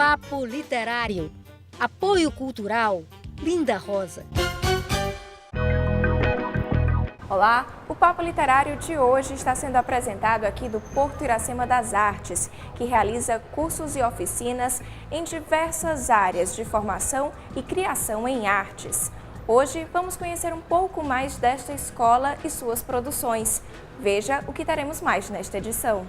Papo Literário. Apoio Cultural, Linda Rosa. Olá, o Papo Literário de hoje está sendo apresentado aqui do Porto Iracema das Artes, que realiza cursos e oficinas em diversas áreas de formação e criação em artes. Hoje vamos conhecer um pouco mais desta escola e suas produções. Veja o que teremos mais nesta edição.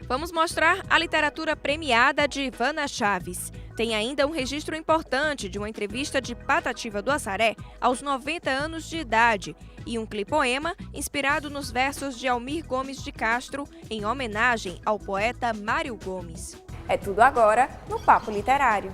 Vamos mostrar a literatura premiada de Ivana Chaves. Tem ainda um registro importante de uma entrevista de Patativa do Assaré aos 90 anos de idade e um clipoema inspirado nos versos de Almir Gomes de Castro em homenagem ao poeta Mário Gomes. É tudo agora no Papo Literário.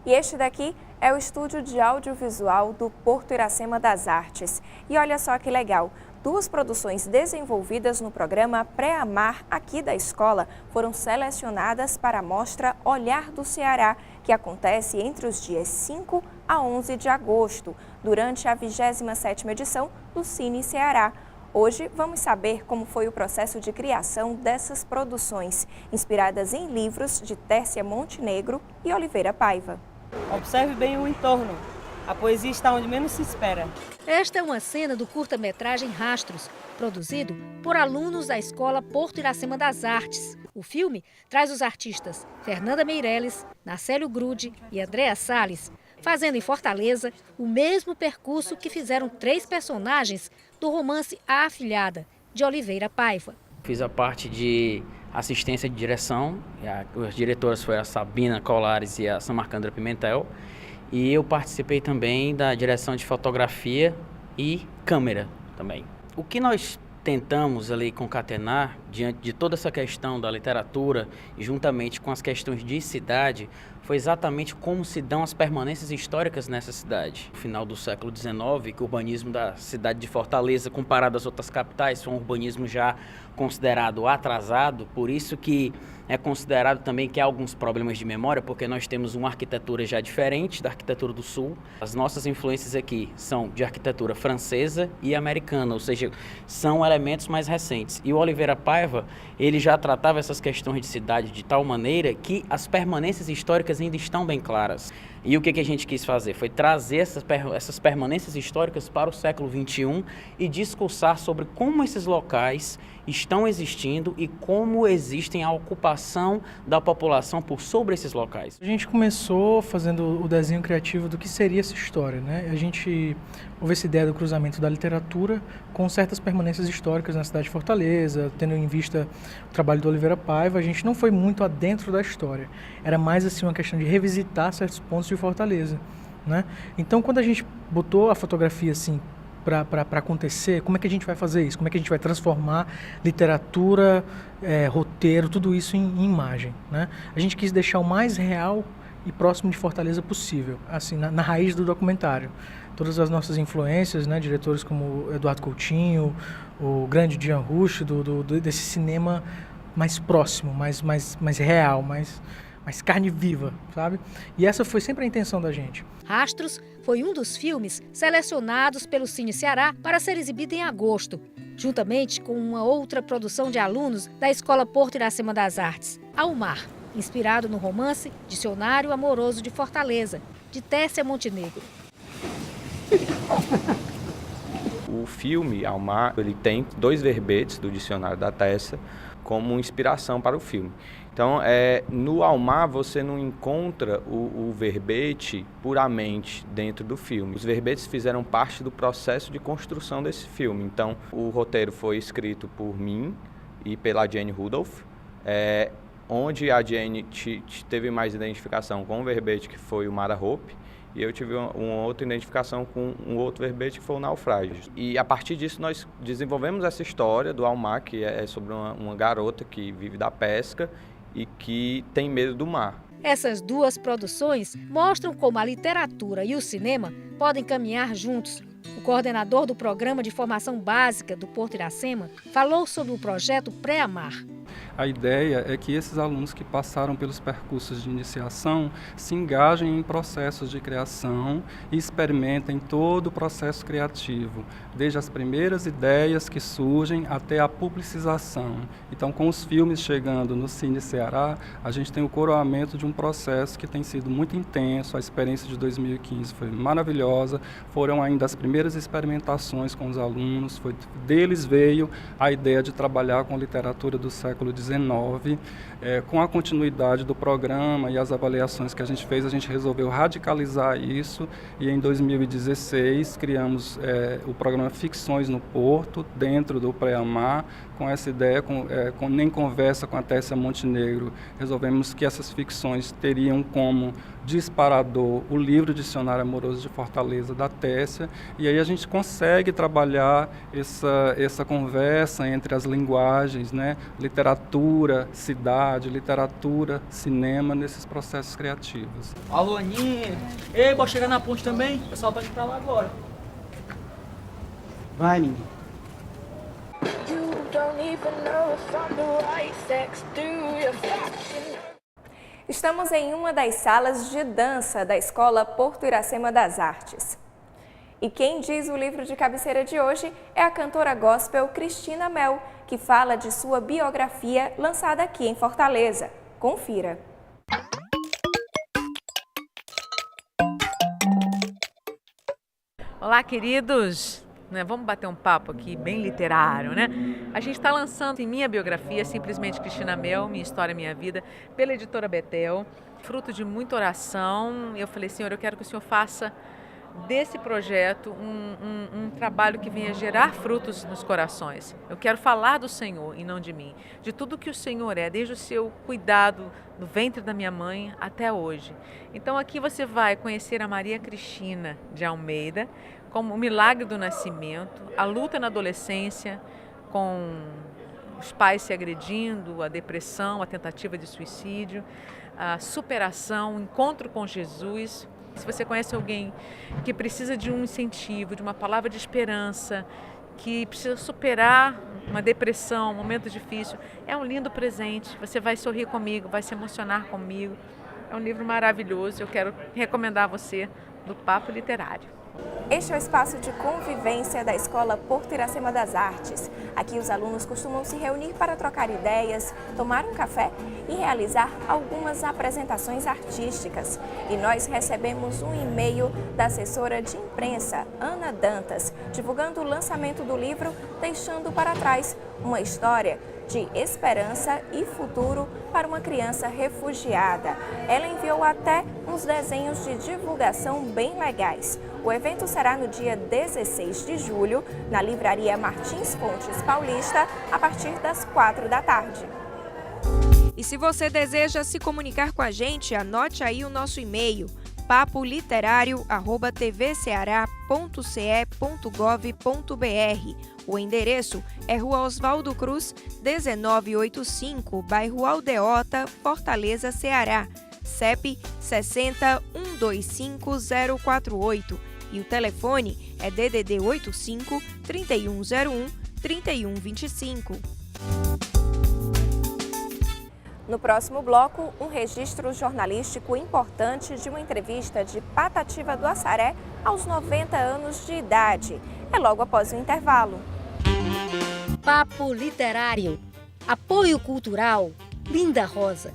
E este daqui é o estúdio de audiovisual do Porto Iracema das Artes. E olha só que legal, duas produções desenvolvidas no programa Pré-Amar aqui da escola foram selecionadas para a mostra Olhar do Ceará, que acontece entre os dias 5 a 11 de agosto, durante a 27ª edição do Cine Ceará. Hoje vamos saber como foi o processo de criação dessas produções, inspiradas em livros de Tércia Montenegro e Oliveira Paiva. Observe bem o entorno. A poesia está onde menos se espera. Esta é uma cena do curta-metragem Rastros, produzido por alunos da Escola Porto Iracema das Artes. O filme traz os artistas Fernanda Meirelles, Nacélio Grude e Andréa Salles, fazendo em Fortaleza o mesmo percurso que fizeram 3 personagens do romance A Afilhada, de Oliveira Paiva. Fiz a parte de assistência de direção, as diretoras foram a Sabina Colares e a Samarcandra Pimentel, e eu participei também da direção de fotografia e câmera também. O que nós tentamos ali concatenar diante de toda essa questão da literatura e juntamente com as questões de cidade foi exatamente como se dão as permanências históricas nessa cidade. No final do século XIX, que o urbanismo da cidade de Fortaleza, comparado às outras capitais, foi um urbanismo já considerado atrasado, por isso que é considerado também que há alguns problemas de memória, porque nós temos uma arquitetura já diferente da arquitetura do Sul. As nossas influências aqui são de arquitetura francesa e americana, ou seja, são elementos mais recentes. E o Oliveira Paiva, ele já tratava essas questões de cidade de tal maneira que as permanências históricas ainda estão bem claras. E o que a gente quis fazer? Foi trazer essas permanências históricas para o século XXI e discursar sobre como esses locais estão existindo e como existem a ocupação da população por sobre esses locais. A gente começou fazendo o desenho criativo do que seria essa história, né? Houve essa ideia do cruzamento da literatura com certas permanências históricas na cidade de Fortaleza, tendo em vista o trabalho do Oliveira Paiva. A gente não foi muito adentro da história, era mais assim uma questão de revisitar certos pontos de Fortaleza, né? Então, quando a gente botou a fotografia assim para acontecer, como é que a gente vai fazer isso? Como é que a gente vai transformar literatura, roteiro, tudo isso em imagem, né? A gente quis deixar o mais real e próximo de Fortaleza possível, assim, na raiz do documentário. Todas as nossas influências, né, diretores como Eduardo Coutinho, o grande Jean Rush, desse cinema mais próximo, mais real, mais carne viva, sabe? E essa foi sempre a intenção da gente. Rastros foi um dos filmes selecionados pelo Cine Ceará para ser exibido em agosto, juntamente com uma outra produção de alunos da Escola Porto Iracema das Artes, Almar, inspirado no romance Dicionário Amoroso de Fortaleza, de Tércia Montenegro. O filme Almar, ele tem 2 verbetes do Dicionário da Tércia como inspiração para o filme. Então, no Almar você não encontra o verbete puramente dentro do filme. Os verbetes fizeram parte do processo de construção desse filme. Então, o roteiro foi escrito por mim e pela Jane Rudolph, onde a Jane teve mais identificação com o verbete, que foi o Mara Hope, e eu tive uma outra identificação com um outro verbete, que foi o Naufrágio. E a partir disso nós desenvolvemos essa história do Almar, que é sobre uma garota que vive da pesca e que tem medo do mar. Essas duas produções mostram como a literatura e o cinema podem caminhar juntos. O coordenador do Programa de Formação Básica do Porto Iracema falou sobre o projeto Pré-Amar. A ideia é que esses alunos que passaram pelos percursos de iniciação se engajem em processos de criação e experimentem todo o processo criativo, desde as primeiras ideias que surgem até a publicização. Então, com os filmes chegando no Cine Ceará, a gente tem o coroamento de um processo que tem sido muito intenso. A experiência de 2015 foi maravilhosa, foram ainda as primeiras experimentações com os alunos, deles veio a ideia de trabalhar com literatura do século XIX. Com a continuidade do programa e as avaliações que a gente fez, a gente resolveu radicalizar isso e em 2016 criamos o programa Ficções no Porto, dentro do Pré-Amar, com essa ideia, nem conversa com a Tessia Montenegro, resolvemos que essas ficções teriam como disparador o livro Dicionário Amoroso de Fortaleza da Tessia, e aí a gente consegue trabalhar essa conversa entre as linguagens, né? Literatura, cidade, literatura, cinema, nesses processos criativos. Alô, Aninha! Ei, bora chegar na ponte também? O pessoal tá indo pra lá agora. Vai, menina. Estamos em uma das salas de dança da Escola Porto Iracema das Artes. E quem diz o livro de cabeceira de hoje é a cantora gospel Cristina Mel, que fala de sua biografia lançada aqui em Fortaleza. Confira. Olá, queridos! Vamos bater um papo aqui bem literário, né? A gente está lançando em minha biografia, simplesmente Cristina Mel, Minha História, Minha Vida, pela editora Betel, fruto de muita oração. Eu falei, Senhor, eu quero que o Senhor faça desse projeto um trabalho que venha gerar frutos nos corações. Eu quero falar do Senhor e não de mim, de tudo que o Senhor é, desde o seu cuidado no ventre da minha mãe até hoje. Então aqui você vai conhecer a Maria Cristina de Almeida, como o milagre do nascimento, a luta na adolescência com os pais se agredindo, a depressão, a tentativa de suicídio, a superação, o encontro com Jesus. Se você conhece alguém que precisa de um incentivo, de uma palavra de esperança, que precisa superar uma depressão, um momento difícil, é um lindo presente. Você vai sorrir comigo, vai se emocionar comigo. É um livro maravilhoso. Eu quero recomendar a você do Papo Literário. Este é o espaço de convivência da Escola Porto Iracema das Artes. Aqui os alunos costumam se reunir para trocar ideias, tomar um café e realizar algumas apresentações artísticas. E nós recebemos um e-mail da assessora de imprensa, Ana Dantas, divulgando o lançamento do livro Deixando para Trás uma história de esperança e futuro para uma criança refugiada. Ela enviou até uns desenhos de divulgação bem legais. O evento será no dia 16 de julho, na Livraria Martins Fontes Paulista, a partir das 4 da tarde. E se você deseja se comunicar com a gente, anote aí o nosso e-mail, papoliterário@tvceara.ce.gov.br. O endereço é Rua Oswaldo Cruz, 1985, bairro Aldeota, Fortaleza, Ceará. CEP 60-125-048 e o telefone é DDD 85 3101 3125. No próximo bloco, um registro jornalístico importante de uma entrevista de Patativa do Assaré aos 90 anos de idade. É logo após o intervalo. Papo Literário. Apoio Cultural. Linda Rosa.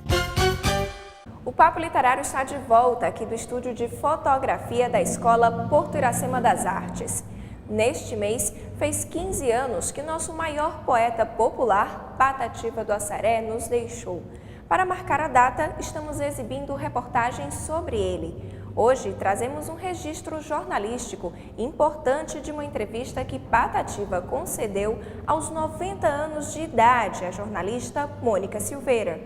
O Papo Literário está de volta aqui do estúdio de fotografia da Escola Porto Iracema das Artes. Neste mês, fez 15 anos que nosso maior poeta popular, Patativa do Assaré, nos deixou. Para marcar a data, estamos exibindo reportagens sobre ele. Hoje, trazemos um registro jornalístico importante de uma entrevista que Patativa concedeu aos 90 anos de idade à jornalista Mônica Silveira.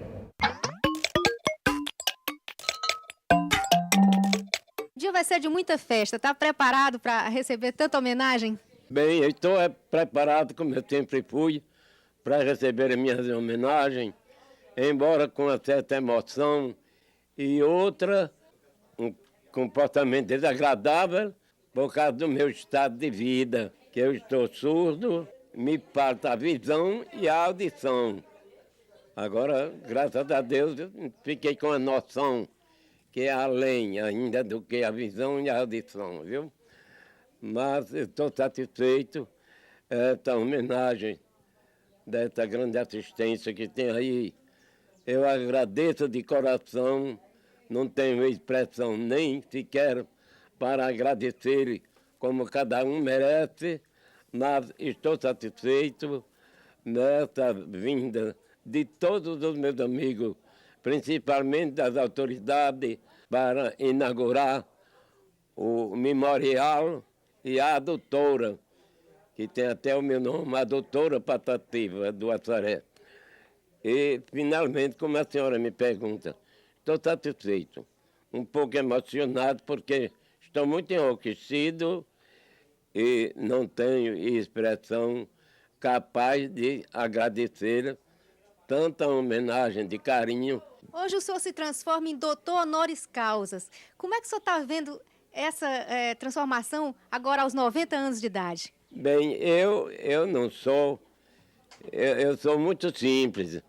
O dia vai ser de muita festa. Está preparado para receber tanta homenagem? Bem, eu estou preparado, como eu sempre fui, para receber as minhas homenagens, embora com uma certa emoção e outra, um comportamento desagradável por causa do meu estado de vida, que eu estou surdo, me falta a visão e a audição. Agora, graças a Deus, eu fiquei com a noção que é além ainda do que a visão e a audição, viu? Mas eu estou satisfeito. Esta homenagem dessa grande assistência que tem aí, eu agradeço de coração, não tenho expressão nem sequer para agradecer como cada um merece, mas estou satisfeito nessa vinda de todos os meus amigos, principalmente das autoridades, para inaugurar o memorial e a doutora, que tem até o meu nome, a doutora Patativa do Assaré. E, finalmente, como a senhora me pergunta, estou satisfeito, um pouco emocionado, porque estou muito enlouquecido e não tenho expressão capaz de agradecer tanta homenagem de carinho. Hoje o senhor se transforma em doutor honoris causas. Como é que o senhor está vendo essa transformação agora aos 90 anos de idade? Bem, eu não sou, eu sou muito simples,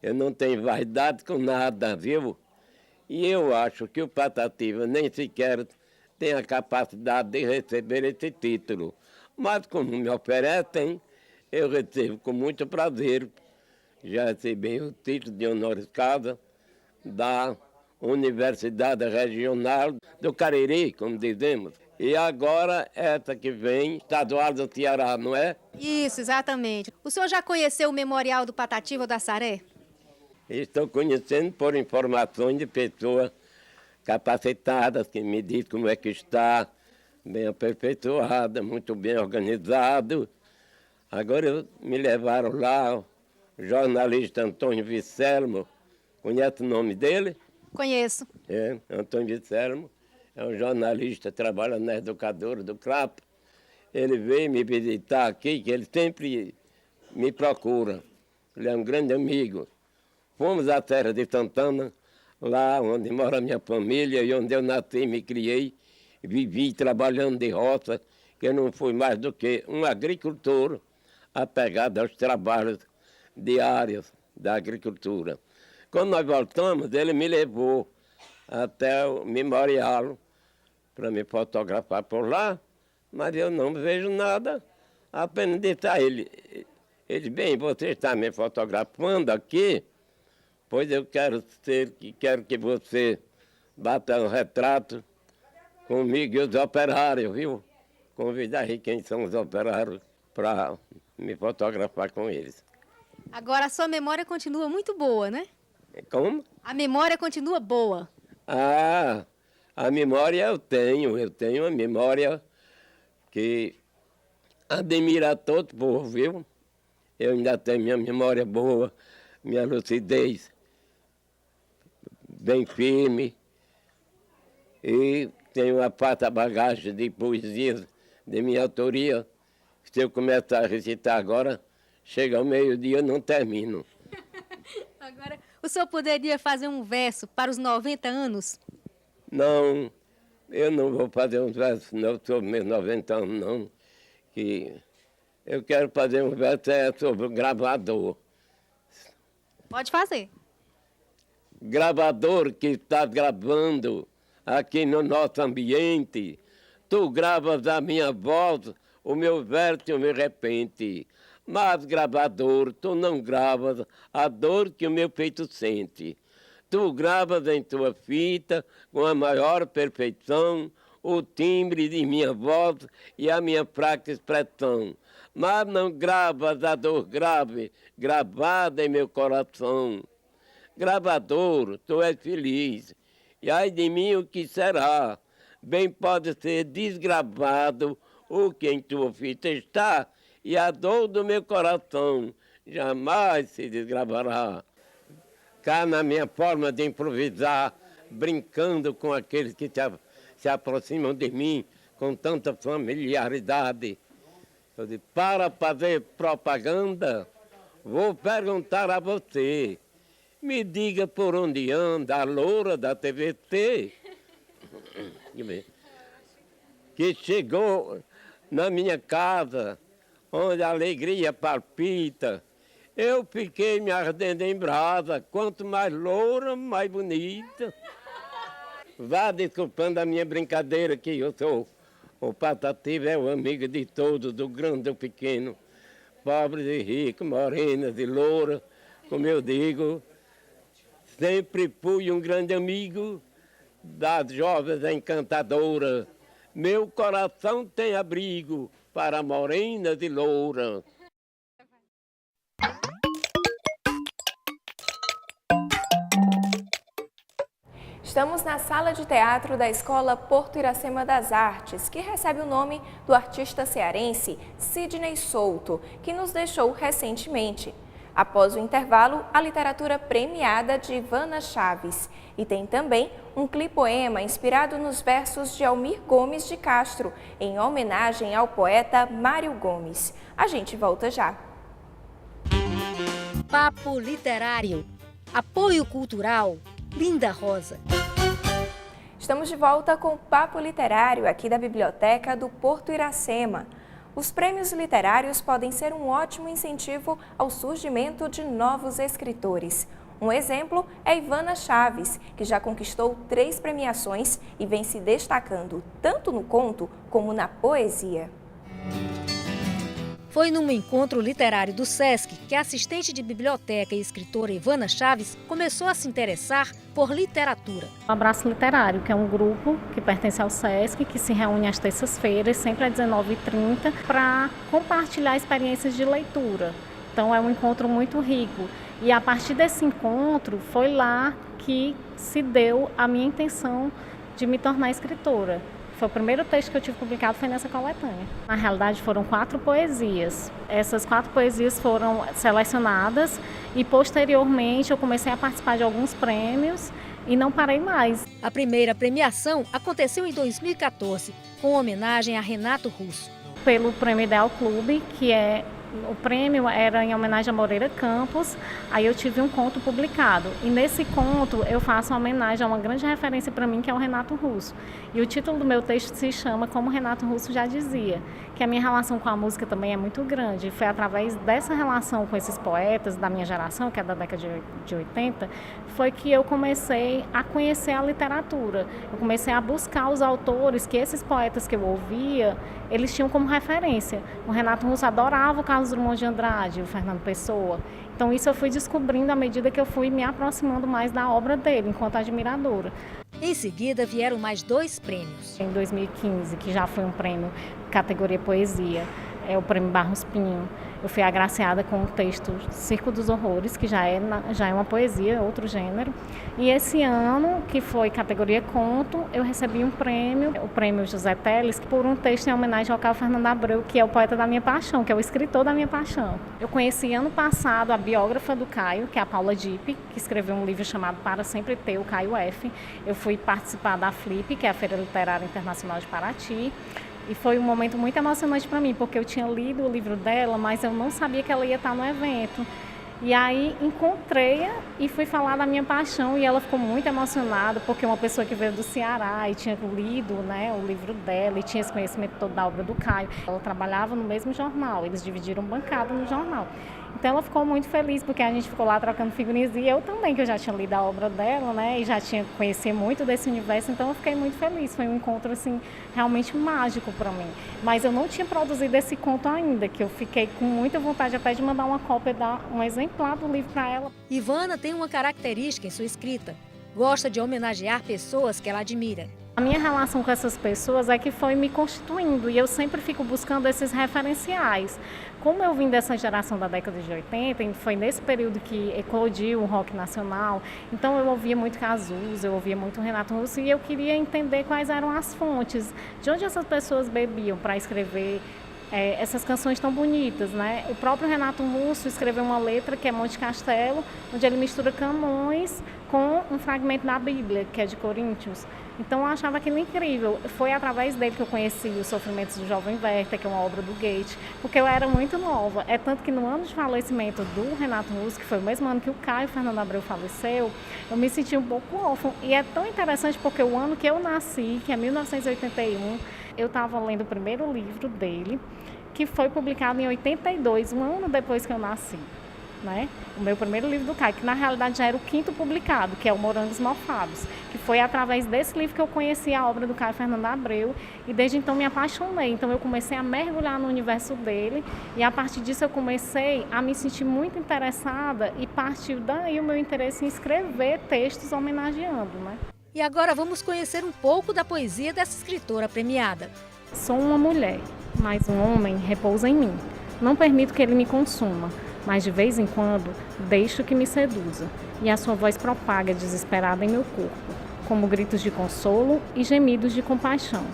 eu não tenho vaidade com nada, viu? E eu acho que o Patativa nem sequer tem a capacidade de receber esse título. Mas como me oferecem, eu recebo com muito prazer. Já recebi o título de honoris causa da Universidade Regional do Cariri, como dizemos. E agora essa que vem, estadual do Ceará, não é? Isso, exatamente. O senhor já conheceu o Memorial do Patativa do Assaré? Estou conhecendo por informações de pessoas capacitadas que me dizem como é que está, bem aperfeiçoada, muito bem organizado. Agora me levaram lá, o jornalista Antônio Vicelmo, conhece o nome dele? Conheço. Antônio Vicelmo, é um jornalista, trabalha na Educadora do CRAP. Ele veio me visitar aqui, que ele sempre me procura. Ele é um grande amigo. Fomos à Terra de Santana, lá onde mora a minha família e onde eu nasci e me criei. Vivi trabalhando de roça, que eu não fui mais do que um agricultor apegado aos trabalhos diários da agricultura. Quando nós voltamos, ele me levou até o memorial para me fotografar por lá, mas eu não vejo nada, apenas disse a ele, bem, você está me fotografando aqui, pois eu quero que você bata um retrato comigo e os operários, viu? Convidar aí quem são os operários para me fotografar com eles. Agora a sua memória continua muito boa, né? Como? A memória continua boa. Ah, a memória eu tenho uma memória que admira todo o povo, viu? Eu ainda tenho minha memória boa, minha lucidez bem firme e tenho uma farta bagagem de poesias de minha autoria. Se eu começar a recitar agora, chega ao meio-dia, eu não termino. Agora, o senhor poderia fazer um verso para os 90 anos? Não, eu não vou fazer um verso sobre meus 90 anos, não. Que eu quero fazer um verso sobre o gravador. Pode fazer. Gravador que está gravando aqui no nosso ambiente, tu gravas a minha voz, o meu verso e o meu repente. Mas, gravador, tu não gravas a dor que o meu peito sente. Tu gravas em tua fita, com a maior perfeição, o timbre de minha voz e a minha fraca expressão. Mas não gravas a dor grave, gravada em meu coração. Gravador, tu és feliz, e ai de mim o que será? Bem pode ser desgravado o que em tua fita está, e a dor do meu coração jamais se desgravará. Cá na minha forma de improvisar, brincando com aqueles que se aproximam de mim com tanta familiaridade. Eu digo, para fazer propaganda, vou perguntar a você. Me diga por onde anda a loura da TVT, que chegou na minha casa, onde a alegria palpita. Eu fiquei me ardendo em brasa, quanto mais loura, mais bonita. Vá desculpando a minha brincadeira, que eu sou o Patativa, é o amigo de todos, do grande ao pequeno, pobres e ricos, morenas e louras, como eu digo. Sempre fui um grande amigo das jovens encantadoras. Meu coração tem abrigo para morenas e louras. Estamos na sala de teatro da Escola Porto Iracema das Artes, que recebe o nome do artista cearense Sidney Souto, que nos deixou recentemente. Após o intervalo, a literatura premiada de Ivana Chaves. E tem também um clipoema inspirado nos versos de Almir Gomes de Castro, em homenagem ao poeta Mário Gomes. A gente volta já. Papo Literário. Apoio Cultural Linda Rosa. Estamos de volta com o Papo Literário aqui da Biblioteca do Porto Iracema. Os prêmios literários podem ser um ótimo incentivo ao surgimento de novos escritores. Um exemplo é Ivana Chaves, que já conquistou 3 premiações e vem se destacando tanto no conto como na poesia. Foi num encontro literário do SESC que a assistente de biblioteca e escritora Ivana Chaves começou a se interessar por literatura. O Abraço Literário, que é um grupo que pertence ao SESC, que se reúne às terças-feiras, sempre às 19h30, para compartilhar experiências de leitura. Então é um encontro muito rico. E a partir desse encontro, foi lá que se deu a minha intenção de me tornar escritora. Foi o primeiro texto que eu tive publicado, foi nessa coletânea. Na realidade, foram 4 poesias. Essas 4 poesias foram selecionadas e, posteriormente, eu comecei a participar de alguns prêmios e não parei mais. A primeira premiação aconteceu em 2014, com homenagem a Renato Russo. Pelo Prêmio Ideal Clube, que o prêmio era em homenagem a Moreira Campos, aí eu tive um conto publicado. E nesse conto eu faço uma homenagem a uma grande referência para mim, que é o Renato Russo. E o título do meu texto se chama Como Renato Russo Já Dizia, que a minha relação com a música também é muito grande. E foi através dessa relação com esses poetas da minha geração, que é da década de 80, foi que eu comecei a conhecer a literatura. Eu comecei a buscar os autores que esses poetas que eu ouvia, eles tinham como referência. O Renato Russo adorava o Carlos Drummond de Andrade, o Fernando Pessoa. Então isso eu fui descobrindo à medida que eu fui me aproximando mais da obra dele, enquanto admiradora. Em seguida vieram mais 2 prêmios. Em 2015, que já foi um prêmio categoria poesia, é o Prêmio Barros Pinho. Eu fui agraciada com o texto Circo dos Horrores, que já é uma poesia, outro gênero. E esse ano, que foi categoria conto, eu recebi um prêmio, o Prêmio José Teles, por um texto em homenagem ao Caio Fernando Abreu, que é o poeta da minha paixão, que é o escritor da minha paixão. Eu conheci ano passado a biógrafa do Caio, que é a Paula Dipp, que escreveu um livro chamado Para Sempre Ter, o Caio F. Eu fui participar da FLIP, que é a Feira Literária Internacional de Paraty. E foi um momento muito emocionante para mim, porque eu tinha lido o livro dela, mas eu não sabia que ela ia estar no evento. E aí encontrei-a e fui falar da minha paixão, e ela ficou muito emocionada, porque uma pessoa que veio do Ceará e tinha lido, né, o livro dela e tinha esse conhecimento todo da obra do Caio. Ela trabalhava no mesmo jornal, eles dividiram bancada no jornal. Então ela ficou muito feliz, porque a gente ficou lá trocando figurinhas, e eu também, que eu já tinha lido a obra dela, né, e já tinha conhecido muito desse universo, então eu fiquei muito feliz. Foi um encontro, assim, realmente mágico para mim. Mas eu não tinha produzido esse conto ainda, que eu fiquei com muita vontade até de mandar uma cópia, um exemplar do livro para ela. Ivana tem uma característica em sua escrita: gosta de homenagear pessoas que ela admira. A minha relação com essas pessoas é que foi me constituindo, e eu sempre fico buscando esses referenciais. Como eu vim dessa geração da década de 80, e foi nesse período que eclodiu o rock nacional, então eu ouvia muito Cazuza, eu ouvia muito Renato Russo, e eu queria entender quais eram as fontes, de onde essas pessoas bebiam para escrever essas canções tão bonitas, né? O próprio Renato Russo escreveu uma letra que é Monte Castelo, onde ele mistura Camões com um fragmento da Bíblia, que é de Coríntios. Então eu achava aquilo incrível. Foi através dele que eu conheci Os Sofrimentos do Jovem Werther, que é uma obra do Goethe, porque eu era muito nova. É tanto que no ano de falecimento do Renato Russo, que foi o mesmo ano que o Caio Fernando Abreu faleceu, eu me senti um pouco órfã. E é tão interessante porque o ano que eu nasci, que é 1981, eu estava lendo o primeiro livro dele, que foi publicado em 82, um ano depois que eu nasci. né? O meu primeiro livro do Caio, que na realidade já era o 5º publicado, que é o Morangos Mofados, que foi através desse livro que eu conheci a obra do Caio Fernando Abreu e desde então me apaixonei. Então eu comecei a mergulhar no universo dele e a partir disso eu comecei a me sentir muito interessada e partiu daí o meu interesse em escrever textos homenageando, né? E agora vamos conhecer um pouco da poesia dessa escritora premiada. Sou uma mulher, mas um homem repousa em mim. Não permito que ele me consuma, mas de vez em quando deixo que me seduza. E a sua voz propaga desesperada em meu corpo, como gritos de consolo e gemidos de compaixão.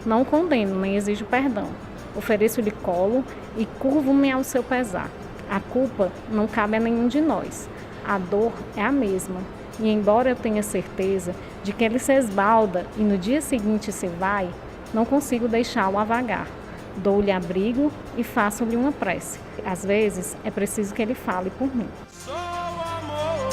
Não o condeno, nem exijo perdão. Ofereço-lhe colo e curvo-me ao seu pesar. A culpa não cabe a nenhum de nós. A dor é a mesma. E embora eu tenha certeza de que ele se esbalda e no dia seguinte se vai, não consigo deixá-lo a vagar. Dou-lhe abrigo e faço-lhe uma prece. Às vezes é preciso que ele fale por mim. Sou amor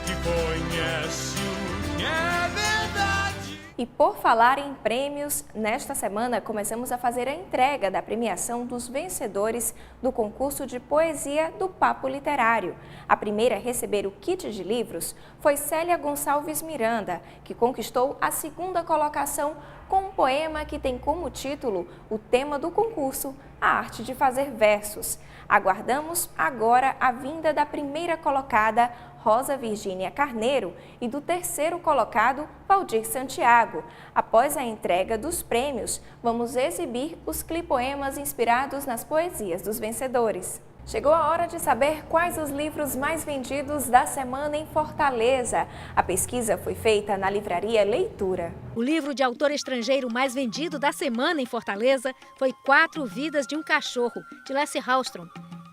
que conhece o que é verdade. E por falar em prêmios, nesta semana começamos a fazer a entrega da premiação dos vencedores do concurso de poesia do Papo Literário. A primeira a receber o kit de livros foi Célia Gonçalves Miranda, que conquistou a 2ª colocação com um poema que tem como título o tema do concurso, a arte de fazer versos. Aguardamos agora a vinda da primeira colocada, Rosa Virgínia Carneiro, e do 3º colocado, Valdir Santiago. Após a entrega dos prêmios, vamos exibir os clipoemas inspirados nas poesias dos vencedores. Chegou a hora de saber quais os livros mais vendidos da semana em Fortaleza. A pesquisa foi feita na livraria Leitura. O livro de autor estrangeiro mais vendido da semana em Fortaleza foi 4 Vidas de um Cachorro, de Lasse Hallström.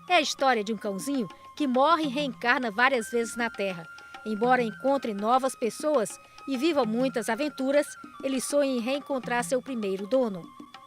É a história de um cãozinho que morre e reencarna várias vezes na Terra. Embora encontre novas pessoas e viva muitas aventuras, ele sonha em reencontrar seu primeiro dono.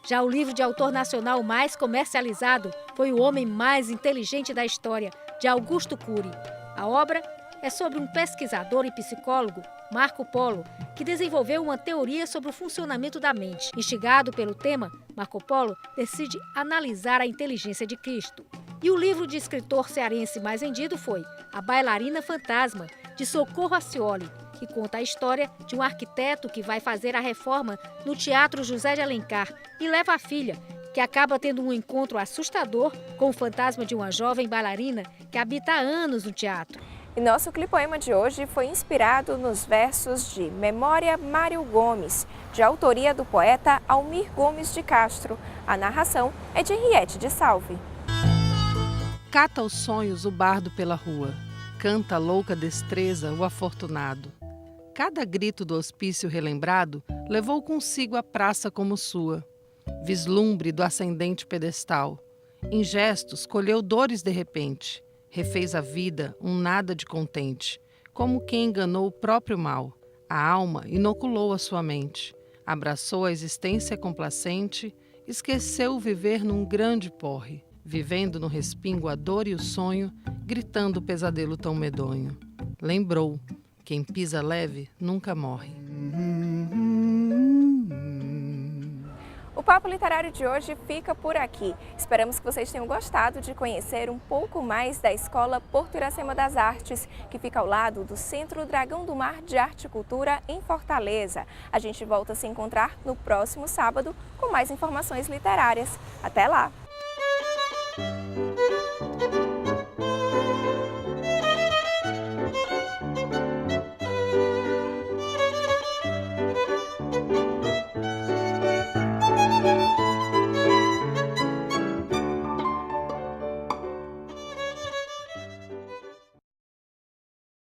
Já o livro de autor nacional mais comercializado foi O Homem Mais Inteligente da História, de Augusto Cury. A obra é sobre um pesquisador e psicólogo, Marco Polo, que desenvolveu uma teoria sobre o funcionamento da mente. Instigado pelo tema, Marco Polo decide analisar a inteligência de Cristo. E o livro de escritor cearense mais vendido foi A Bailarina Fantasma, de Socorro Acioli, que conta a história de um arquiteto que vai fazer a reforma no Teatro José de Alencar e leva a filha, que acaba tendo um encontro assustador com o fantasma de uma jovem bailarina que habita há anos no teatro. E nosso clipoema de hoje foi inspirado nos versos de Memória Mário Gomes, de autoria do poeta Almir Gomes de Castro. A narração é de Henriette de Salve. Cata os sonhos o bardo pela rua, canta a louca destreza o afortunado. Cada grito do hospício relembrado levou consigo a praça como sua. Vislumbre do ascendente pedestal. Em gestos colheu dores de repente. Refez a vida um nada de contente. Como quem enganou o próprio mal. A alma inoculou a sua mente. Abraçou a existência complacente. Esqueceu viver num grande porre. Vivendo no respingo a dor e o sonho. Gritando o pesadelo tão medonho. Lembrou. Quem pisa leve nunca morre. O Papo Literário de hoje fica por aqui. Esperamos que vocês tenham gostado de conhecer um pouco mais da Escola Porto Iracema das Artes, que fica ao lado do Centro Dragão do Mar de Arte e Cultura, em Fortaleza. A gente volta a se encontrar no próximo sábado com mais informações literárias. Até lá!